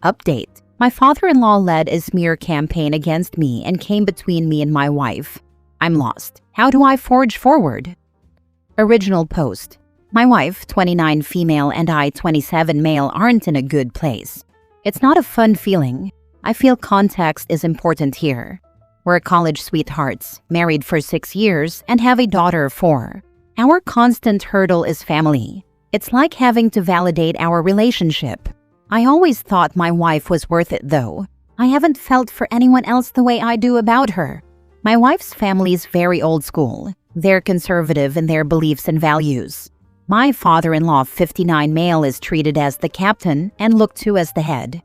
Update. My father-in-law led a smear campaign against me and came between me and my wife. I'm lost. How do I forge forward? Original post. My wife, 29 female, and I, 27 male, aren't in a good place. It's not a fun feeling. I feel context is important here. We're college sweethearts, married for 6 years, and have a daughter of 4. Our constant hurdle is family. It's like having to validate our relationship. I always thought my wife was worth it though. I haven't felt for anyone else the way I do about her. My wife's family's very old school. They're conservative in their beliefs and values. My father-in-law, 59 male, is treated as the captain and looked to as the head.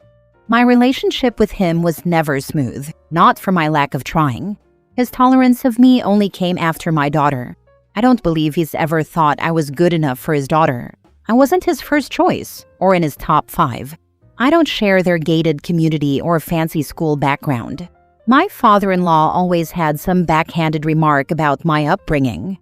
My relationship with him was never smooth, not for my lack of trying. His tolerance of me only came after my daughter. I don't believe he's ever thought I was good enough for his daughter. I wasn't his first choice, or in his top 5. I don't share their gated community or fancy school background. My father-in-law always had some backhanded remark about my upbringing.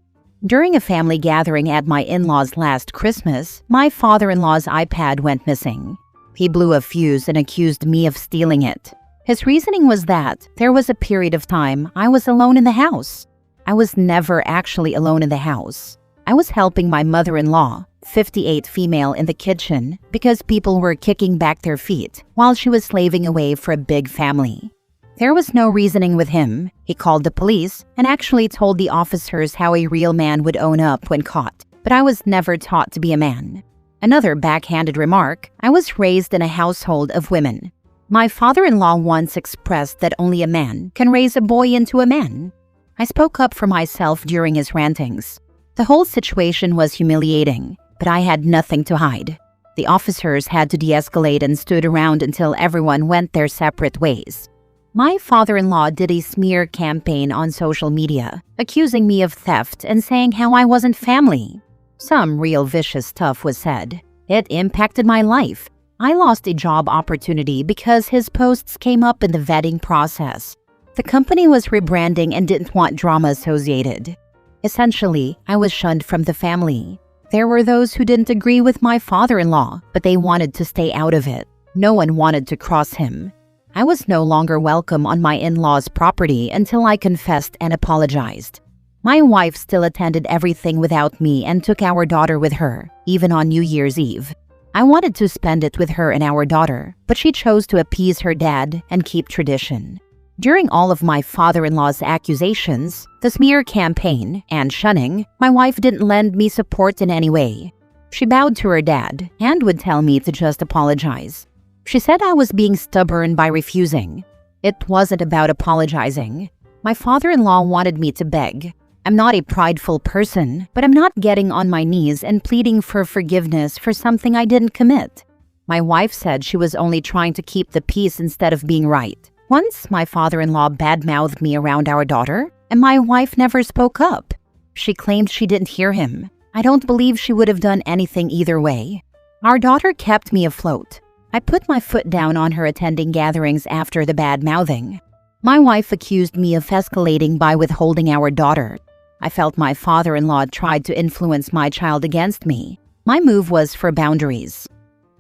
During a family gathering at my in-laws last Christmas, my father-in-law's iPad went missing. He blew a fuse and accused me of stealing it. His reasoning was that there was a period of time I was alone in the house. I was never actually alone in the house. I was helping my mother-in-law, 58 female, in the kitchen because people were kicking back their feet while she was slaving away for a big family. There was no reasoning with him. He called the police and actually told the officers how a real man would own up when caught, but I was never taught to be a man. Another backhanded remark, I was raised in a household of women. My father-in-law once expressed that only a man can raise a boy into a man. I spoke up for myself during his rantings. The whole situation was humiliating, but I had nothing to hide. The officers had to de-escalate and stood around until everyone went their separate ways. My father-in-law did a smear campaign on social media, accusing me of theft and saying how I wasn't family. Some real vicious stuff was said. It impacted my life. I lost a job opportunity because his posts came up in the vetting process. The company was rebranding and didn't want drama associated. Essentially, I was shunned from the family. There were those who didn't agree with my father-in-law, but they wanted to stay out of it. No one wanted to cross him. I was no longer welcome on my in-laws' property until I confessed and apologized. My wife still attended everything without me and took our daughter with her, even on New Year's Eve. I wanted to spend it with her and our daughter, but she chose to appease her dad and keep tradition. During all of my father-in-law's accusations, the smear campaign, and shunning, my wife didn't lend me support in any way. She bowed to her dad and would tell me to just apologize. She said I was being stubborn by refusing. It wasn't about apologizing. My father-in-law wanted me to beg. I'm not a prideful person, but I'm not getting on my knees and pleading for forgiveness for something I didn't commit. My wife said she was only trying to keep the peace instead of being right. Once, my father-in-law badmouthed me around our daughter, and my wife never spoke up. She claimed she didn't hear him. I don't believe she would have done anything either way. Our daughter kept me afloat. I put my foot down on her attending gatherings after the bad-mouthing. My wife accused me of escalating by withholding our daughter. I felt my father-in-law tried to influence my child against me. My move was for boundaries.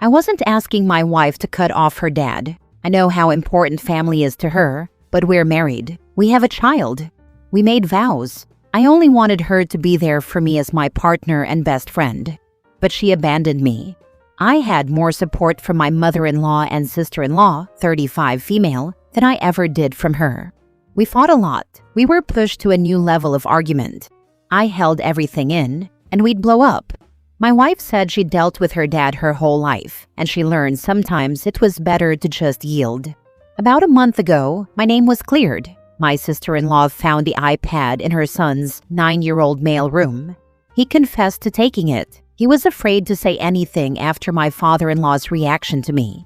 I wasn't asking my wife to cut off her dad. I know how important family is to her, but we're married. We have a child. We made vows. I only wanted her to be there for me as my partner and best friend. But she abandoned me. I had more support from my mother-in-law and sister-in-law, 35 female, than I ever did from her. We fought a lot. We were pushed to a new level of argument. I held everything in, and we'd blow up. My wife said she dealt with her dad her whole life, and she learned sometimes it was better to just yield. About a month ago, my name was cleared. My sister-in-law found the iPad in her son's 9-year-old male room. He confessed to taking it. He was afraid to say anything after my father-in-law's reaction to me.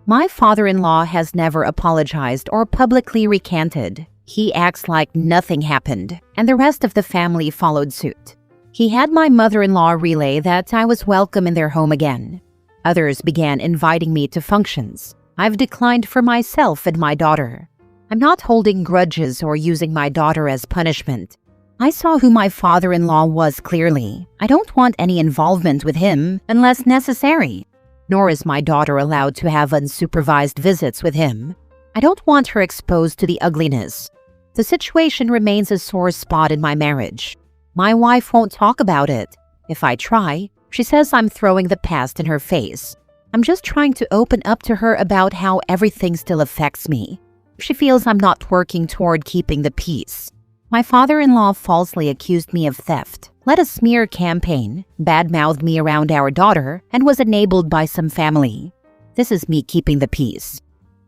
My father-in-law has never apologized or publicly recanted. He acts like nothing happened, and the rest of the family followed suit. He had my mother-in-law relay that I was welcome in their home again. Others began inviting me to functions. I've declined for myself and my daughter. I'm not holding grudges or using my daughter as punishment. I saw who my father-in-law was clearly. I don't want any involvement with him unless necessary. nor is my daughter allowed to have unsupervised visits with him. I don't want her exposed to the ugliness. The situation remains a sore spot in my marriage. My wife won't talk about it. If I try, she says I'm throwing the past in her face. I'm just trying to open up to her about how everything still affects me. She feels I'm not working toward keeping the peace. My father-in-law falsely accused me of theft, led a smear campaign, bad-mouthed me around our daughter, and was enabled by some family. This is me keeping the peace.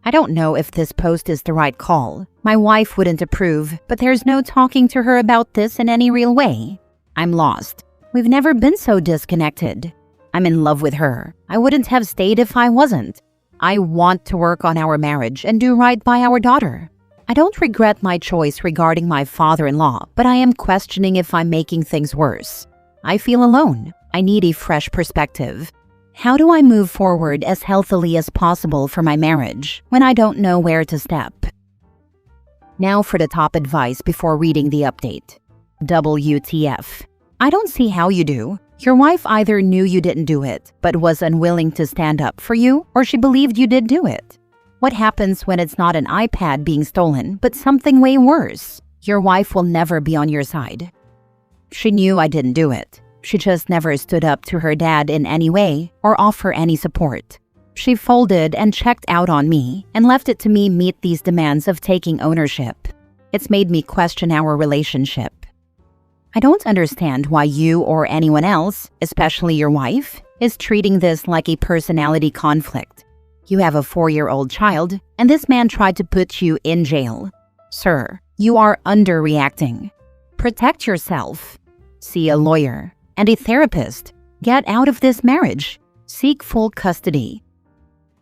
I don't know if this post is the right call. My wife wouldn't approve, but there's no talking to her about this in any real way. I'm lost. We've never been so disconnected. I'm in love with her. I wouldn't have stayed if I wasn't. I want to work on our marriage and do right by our daughter. I don't regret my choice regarding my father-in-law, but I am questioning if I'm making things worse. I feel alone. I need a fresh perspective. How do I move forward as healthily as possible for my marriage when I don't know where to step? Now for the top advice before reading the update. WTF. I don't see how you do. Your wife either knew you didn't do it, but was unwilling to stand up for you, or she believed you did do it. What happens when it's not an iPad being stolen, but something way worse? Your wife will never be on your side. She knew I didn't do it. She just never stood up to her dad in any way or offer any support. She folded and checked out on me and left it to me meet these demands of taking ownership. It's made me question our relationship. I don't understand why you or anyone else, especially your wife, is treating this like a personality conflict. You have a 4-year-old child, and this man tried to put you in jail. Sir, you are underreacting. Protect yourself. See a lawyer and a therapist. Get out of this marriage. Seek full custody.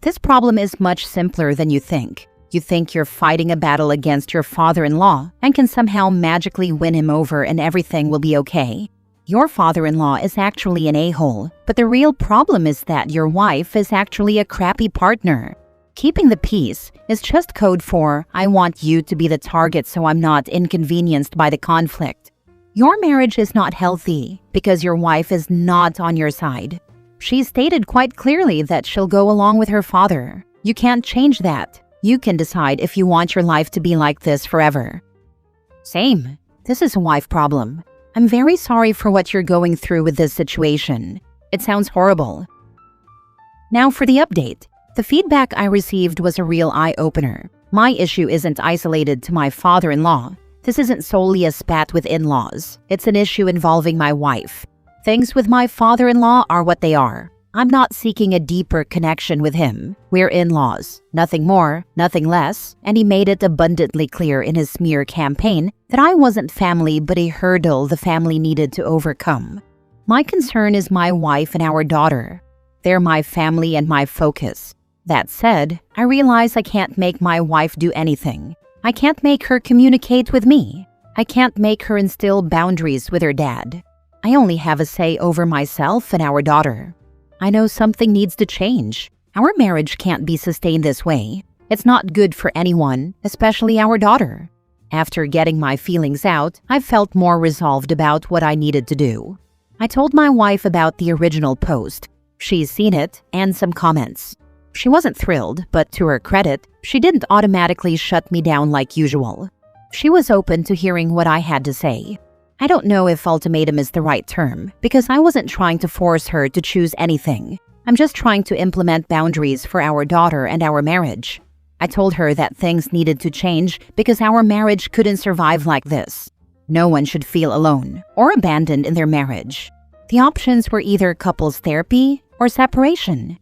This problem is much simpler than you think. You think you're fighting a battle against your father-in-law and can somehow magically win him over and everything will be okay. Your father-in-law is actually an a-hole, but the real problem is that your wife is actually a crappy partner. Keeping the peace is just code for, I want you to be the target so I'm not inconvenienced by the conflict. Your marriage is not healthy because your wife is not on your side. She stated quite clearly that she'll go along with her father. You can't change that. You can decide if you want your life to be like this forever. Same. This is a wife problem. I'm very sorry for what you're going through with this situation. It sounds horrible. Now for the update. The feedback I received was a real eye-opener. My issue isn't isolated to my father-in-law. This isn't solely a spat with in-laws. It's an issue involving my wife. Things with my father-in-law are what they are. I'm not seeking a deeper connection with him. We're in-laws, nothing more, nothing less, and he made it abundantly clear in his smear campaign that I wasn't family but a hurdle the family needed to overcome. My concern is my wife and our daughter. They're my family and my focus. That said, I realize I can't make my wife do anything. I can't make her communicate with me. I can't make her instill boundaries with her dad. I only have a say over myself and our daughter. I know something needs to change. Our marriage can't be sustained this way. It's not good for anyone, especially our daughter. After getting my feelings out, I felt more resolved about what I needed to do. I told my wife about the original post. She's seen it and some comments. She wasn't thrilled, but to her credit, she didn't automatically shut me down like usual. She was open to hearing what I had to say. I don't know if ultimatum is the right term, because I wasn't trying to force her to choose anything. I'm just trying to implement boundaries for our daughter and our marriage. I told her that things needed to change because our marriage couldn't survive like this. No one should feel alone or abandoned in their marriage. The options were either couples therapy or separation.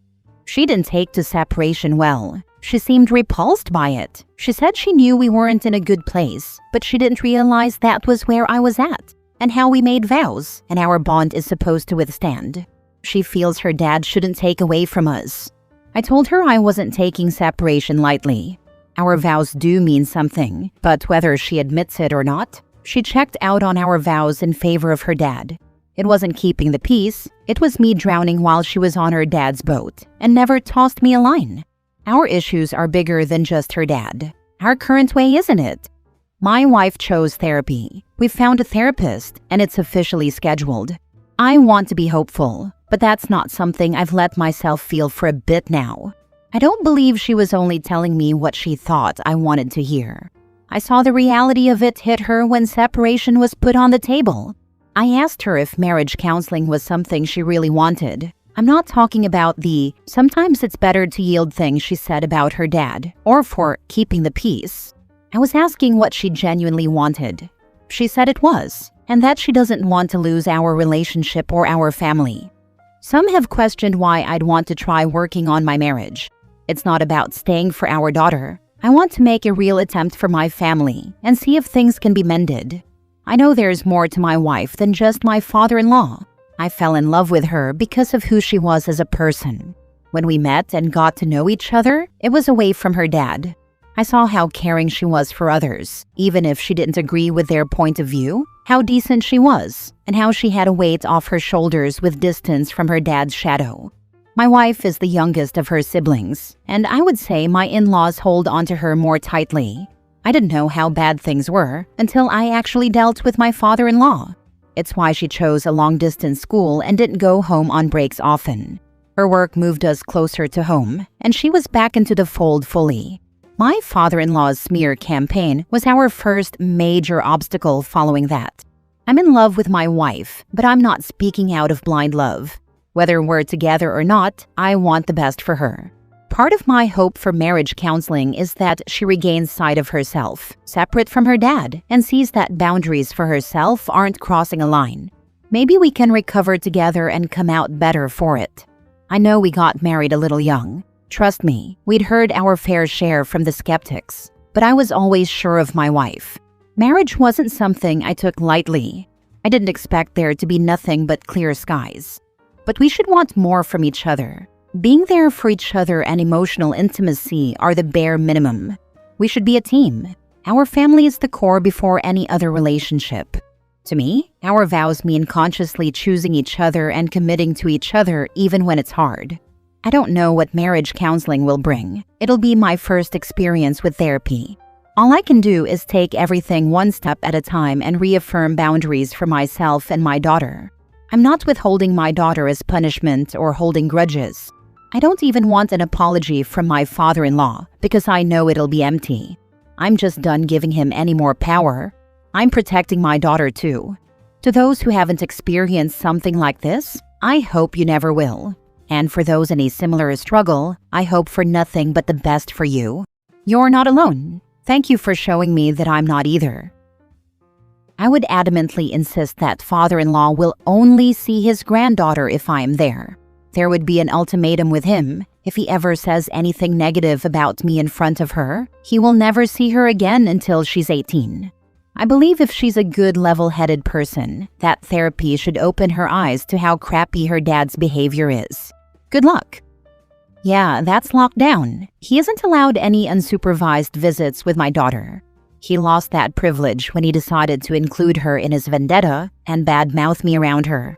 She didn't take to separation well. She seemed repulsed by it. She said she knew we weren't in a good place, but she didn't realize that was where I was at and how we made vows and our bond is supposed to withstand. She feels her dad shouldn't take away from us. I told her I wasn't taking separation lightly. Our vows do mean something, but whether she admits it or not, she checked out on our vows in favor of her dad. It wasn't keeping the peace, it was me drowning while she was on her dad's boat and never tossed me a line. Our issues are bigger than just her dad. Our current way, isn't it? My wife chose therapy. We found a therapist, and it's officially scheduled. I want to be hopeful. but that's not something I've let myself feel for a bit now. I don't believe she was only telling me what she thought I wanted to hear. I saw the reality of it hit her when separation was put on the table. I asked her if marriage counseling was something she really wanted. I'm not talking about the "sometimes it's better to yield" thing she said about her dad, or for keeping the peace. I was asking what she genuinely wanted. She said it was, and that she doesn't want to lose our relationship or our family. Some have questioned why I'd want to try working on my marriage. It's not about staying for our daughter. I want to make a real attempt for my family and see if things can be mended. I know there's more to my wife than just my father-in-law. I fell in love with her because of who she was as a person. When we met and got to know each other, it was away from her dad. I saw how caring she was for others, even if she didn't agree with their point of view, how decent she was, and how she had a weight off her shoulders with distance from her dad's shadow. My wife is the youngest of her siblings, and I would say my in-laws hold onto her more tightly. I didn't know how bad things were until I actually dealt with my father-in-law. It's why she chose a long-distance school and didn't go home on breaks often. Her work moved us closer to home, and she was back into the fold fully. My father-in-law's smear campaign was our first major obstacle following that. I'm in love with my wife, but I'm not speaking out of blind love. Whether we're together or not, I want the best for her. Part of my hope for marriage counseling is that she regains sight of herself, separate from her dad, and sees that boundaries for herself aren't crossing a line. Maybe we can recover together and come out better for it. I know we got married a little young. Trust me, we'd heard our fair share from the skeptics, but I was always sure of my wife. Marriage wasn't something I took lightly. I didn't expect there to be nothing but clear skies. But we should want more from each other. Being there for each other and emotional intimacy are the bare minimum. We should be a team. Our family is the core before any other relationship. To me, our vows mean consciously choosing each other and committing to each other even when it's hard. I don't know what marriage counseling will bring. It'll be my first experience with therapy. All I can do is take everything one step at a time and reaffirm boundaries for myself and my daughter. I'm not withholding my daughter as punishment or holding grudges. I don't even want an apology from my father-in-law because I know it'll be empty. I'm just done giving him any more power. I'm protecting my daughter too. To those who haven't experienced something like this, I hope you never will. And for those in a similar struggle, I hope for nothing but the best for you. You're not alone. Thank you for showing me that I'm not either. I would adamantly insist that father-in-law will only see his granddaughter if I am there. There would be an ultimatum with him. If he ever says anything negative about me in front of her, he will never see her again until she's 18. I believe if she's a good level-headed person, that therapy should open her eyes to how crappy her dad's behavior is. Good luck. Yeah, that's locked down. He isn't allowed any unsupervised visits with my daughter. He lost that privilege when he decided to include her in his vendetta and badmouth me around her.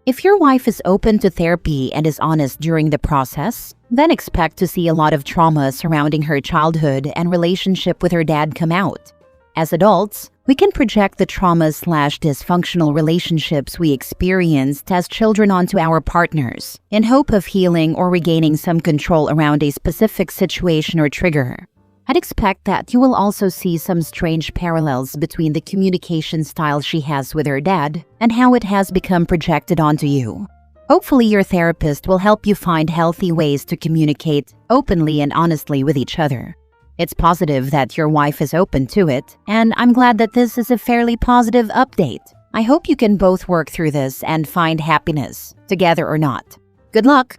If your wife is open to therapy and is honest during the process, then expect to see a lot of trauma surrounding her childhood and relationship with her dad come out. As adults, we can project the trauma/dysfunctional relationships we experienced as children onto our partners in hope of healing or regaining some control around a specific situation or trigger. I'd expect that you will also see some strange parallels between the communication style she has with her dad and how it has become projected onto you. Hopefully, your therapist will help you find healthy ways to communicate openly and honestly with each other. It's positive that your wife is open to it, and I'm glad that this is a fairly positive update. I hope you can both work through this and find happiness, together or not. Good luck!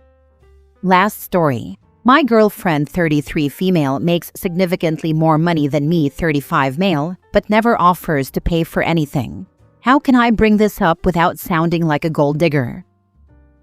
Last story. My girlfriend, 33 female, makes significantly more money than me, 35 male, but never offers to pay for anything. How can I bring this up without sounding like a gold digger?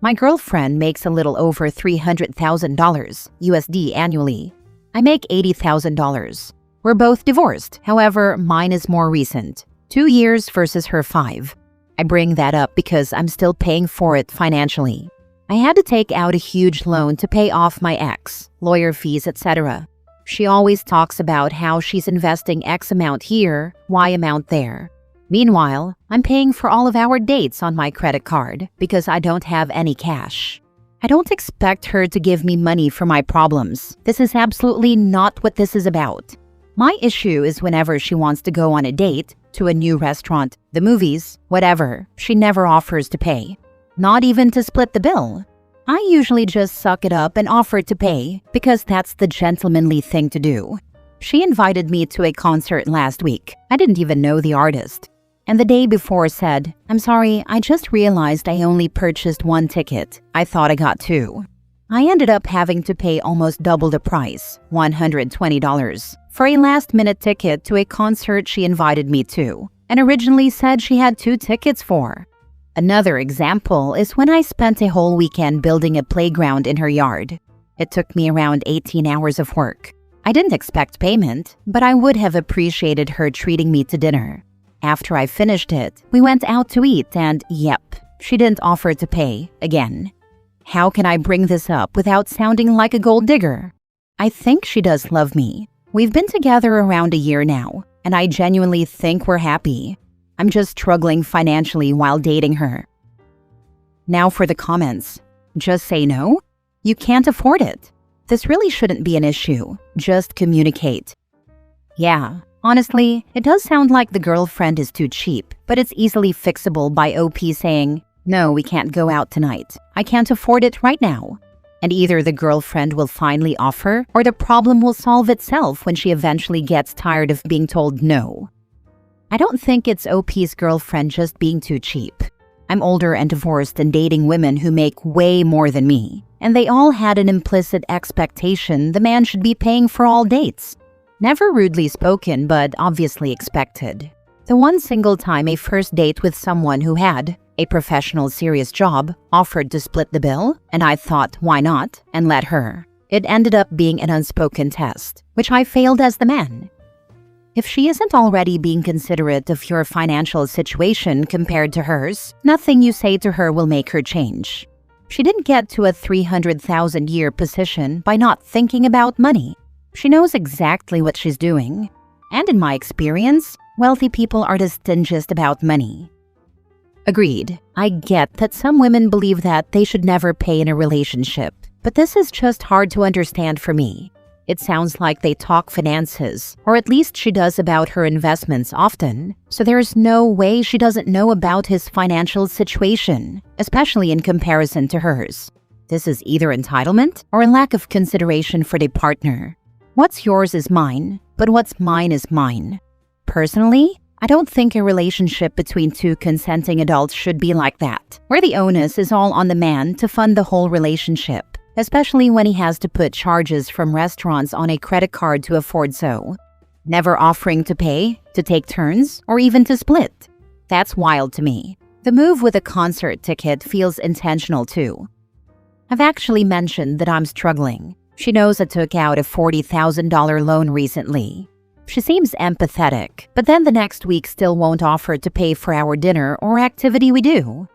My girlfriend makes a little over $300,000 USD annually. I make $80,000. We're both divorced. However, mine is more recent. 2 years versus her 5. I bring that up because I'm still paying for it financially. I had to take out a huge loan to pay off my ex, lawyer fees, etc. She always talks about how she's investing X amount here, Y amount there. Meanwhile, I'm paying for all of our dates on my credit card because I don't have any cash. I don't expect her to give me money for my problems. This is absolutely not what this is about. My issue is whenever she wants to go on a date, to a new restaurant, the movies, whatever, she never offers to pay. Not even to split the bill. I usually just suck it up and offer to pay because that's the gentlemanly thing to do. She invited me to a concert last week. I didn't even know the artist. And the day before said, "I'm sorry, I just realized I only purchased one ticket. I thought I got two." I ended up having to pay almost double the price, $120, for a last-minute ticket to a concert she invited me to, and originally said she had 2 tickets for. Another example is when I spent a whole weekend building a playground in her yard. It took me around 18 hours of work. I didn't expect payment, but I would have appreciated her treating me to dinner. After I finished it, we went out to eat and, yep, she didn't offer to pay again. How can I bring this up without sounding like a gold digger? I think she does love me. We've been together around a year now, and I genuinely think we're happy. I'm just struggling financially while dating her. Now for the comments. Just say no? You can't afford it. This really shouldn't be an issue. Just communicate. Yeah. Honestly, it does sound like the girlfriend is too cheap, but it's easily fixable by OP saying, "No, we can't go out tonight. I can't afford it right now." And either the girlfriend will finally offer, or the problem will solve itself when she eventually gets tired of being told no. I don't think it's OP's girlfriend just being too cheap. I'm older and divorced and dating women who make way more than me, and they all had an implicit expectation the man should be paying for all dates. Never rudely spoken, but obviously expected. The one single time a first date with someone who had a professional serious job offered to split the bill, and I thought, why not, and let her. It ended up being an unspoken test, which I failed as the man. If she isn't already being considerate of your financial situation compared to hers, nothing you say to her will make her change. She didn't get to a 300,000-year position by not thinking about money. She knows exactly what she's doing. And in my experience, wealthy people are the stingiest about money. Agreed. I get that some women believe that they should never pay in a relationship, but this is just hard to understand for me. It sounds like they talk finances, or at least she does about her investments often, so there's no way she doesn't know about his financial situation, especially in comparison to hers. This is either entitlement or a lack of consideration for the partner. What's yours is mine, but what's mine is mine. Personally, I don't think a relationship between 2 consenting adults should be like that, where the onus is all on the man to fund the whole relationship, especially when he has to put charges from restaurants on a credit card to afford so. Never offering to pay, to take turns, or even to split. That's wild to me. The move with a concert ticket feels intentional too. I've actually mentioned that I'm struggling. She knows I took out a $40,000 loan recently. She seems empathetic, but then the next week still won't offer to pay for our dinner or activity we do.